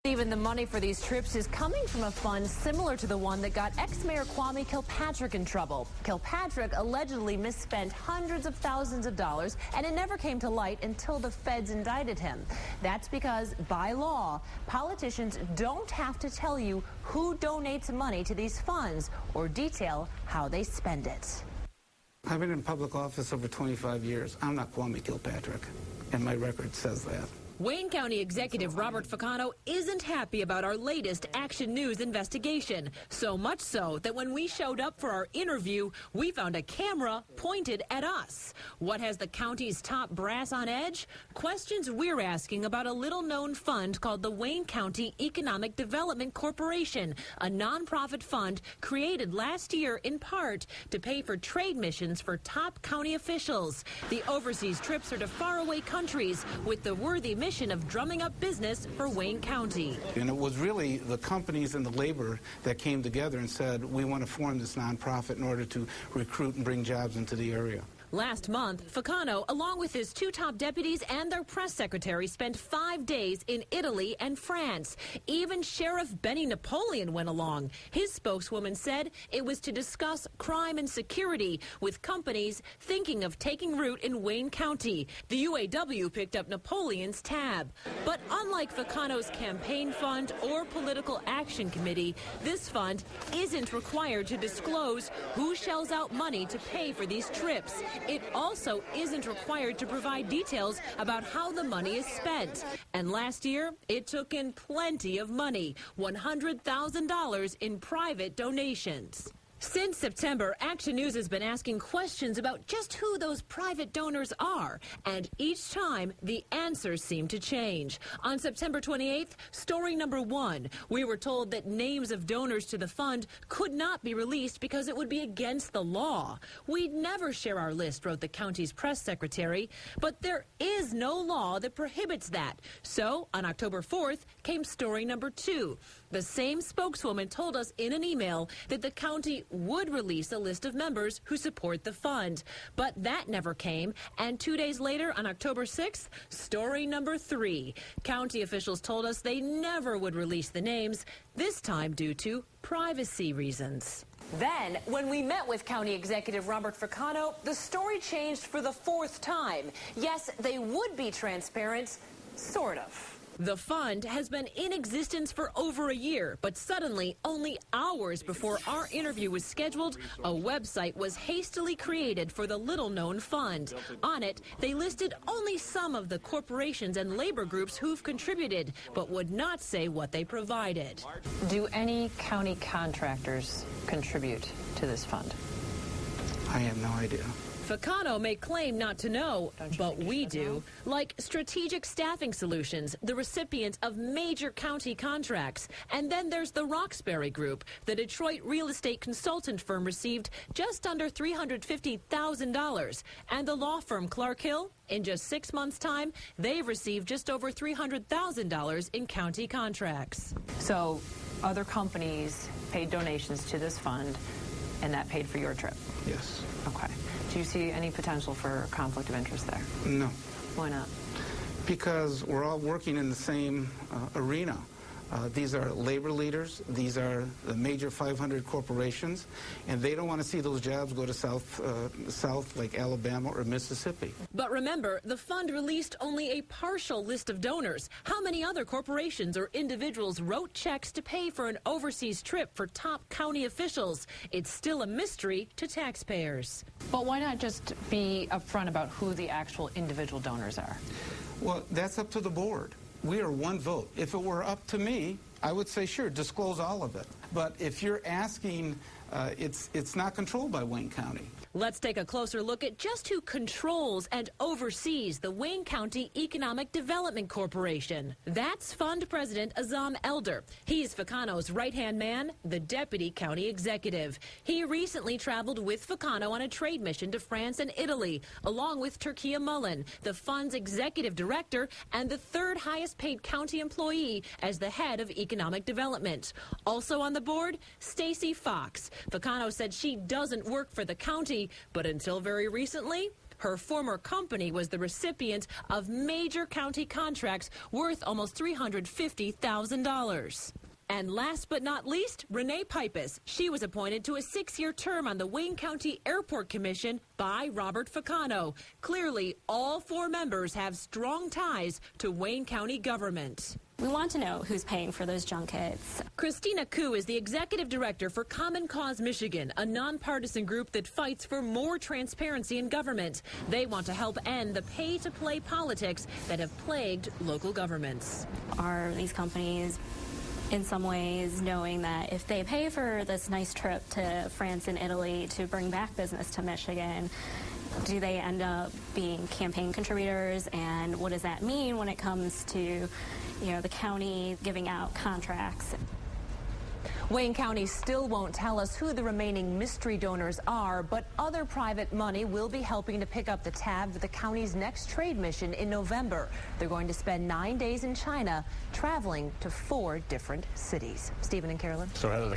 Even the money for these trips is coming from a fund similar to the one that got ex-mayor Kwame Kilpatrick in trouble. Kilpatrick allegedly misspent hundreds of thousands of dollars, and it never came to light until the feds indicted him. That's because, by law, politicians don't have to tell you who donates money to these funds or detail how they spend it. I've been in public office over 25 years. I'm not Kwame Kilpatrick, and my record says that. Wayne County Executive Robert Ficano isn't happy about our latest Action News investigation. So much so that when we showed up for our interview, we found a camera pointed at us. What has the county's top brass on edge? Questions we're asking about a little-known fund called the Wayne County Economic Development Corporation, a nonprofit fund created last year in part to pay for trade missions for top county officials. The overseas trips are to faraway countries with the worthy mission of drumming up business for Wayne County. And it was really the companies and the labor that came together and said, we want to form this nonprofit in order to recruit and bring jobs into the area. Last month, Ficano, along with his two top deputies and their press secretary, spent 5 days in Italy and France. Even Sheriff Benny Napoleon went along. His spokeswoman said it was to discuss crime and security with companies thinking of taking root in Wayne County. The UAW picked up Napoleon's tab. But unlike Ficano's campaign fund or political action committee, this fund isn't required to disclose who shells out money to pay for these trips. It also isn't required to provide details about how the money is spent. And last year, it took in plenty of money, $100,000 in private donations. Since September, Action News has been asking questions about just who those private donors are, and each time the answers seem to change. On September 28th, story number 1, we were told that names of donors to the fund could not be released because it would be against the law. We'd never share our list, wrote the county's press secretary, but there is no law that prohibits that. So, on October 4th, came story number 2. The same spokeswoman told us in an email that the county would release a list of members who support the fund. But that never came, and 2 days later, on October 6th, story number 3. County officials told us they never would release the names, this time due to privacy reasons. Then, when we met with County Executive Robert Ficano, the story changed for the 4th time. Yes, they would be transparent, sort of. The fund has been in existence for over a year, but suddenly, only hours before our interview was scheduled, a website was hastily created for the little-known fund. On it, they listed only some of the corporations and labor groups who've contributed, but would not say what they provided. Do any county contractors contribute to this fund? I have no idea. Ficano may claim not to know, but we do. Like Strategic Staffing Solutions, the recipient of major county contracts. And then there's the Roxbury Group. The Detroit real estate consultant firm received just under $350,000. And the law firm Clark Hill, in just 6 months' time, they've received just over $300,000 in county contracts. So other companies paid donations to this fund, and that paid for your trip? Yes. Okay. Do you see any potential for conflict of interest there? No. Why not? Because we're all working in the same arena. These are labor leaders. These are the major 500 corporations, and they don't want to see those jobs go to south like Alabama or Mississippi. But remember, the fund released only a partial list of donors. How many other corporations or individuals wrote checks to pay for an overseas trip for top county officials? It's still a mystery to taxpayers. But why not just be upfront about who the actual individual donors are? Well, that's up to the board. We are one vote. If it were up to me, I would say, sure, disclose all of it. But if you're asking, it's not controlled by Wayne County. Let's take a closer look at just who controls and oversees the Wayne County Economic Development Corporation. That's Fund President Azam Elder. He's Ficano's right-hand man, the deputy county executive. He recently traveled with Ficano on a trade mission to France and Italy, along with Turkia Mullen, the fund's executive director and the third highest paid county employee as the head of economic development. Also on the board, Stacy Fox. Ficano said she doesn't work for the county, but until very recently, Her former company was the recipient of major county contracts worth almost $350,000. And last but not least, Renee Pipus. She was appointed to a 6-year term on the Wayne County Airport Commission by Robert Ficano. Clearly, all 4 members have strong ties to Wayne County government. We want to know who's paying for those junkets. Christina Koo is the executive director for Common Cause Michigan, a nonpartisan group that fights for more transparency in government. They want to help end the pay-to-play politics that have plagued local governments. Are these companies in some ways knowing that if they pay for this nice trip to France and Italy to bring back business to Michigan, do they end up being campaign contributors? And what does that mean when it comes to, the county giving out contracts? Wayne County still won't tell us who the remaining mystery donors are, but other private money will be helping to pick up the tab for the county's next trade mission in November. They're going to spend 9 days in China, traveling to 4 different cities. Stephen and Carolyn. So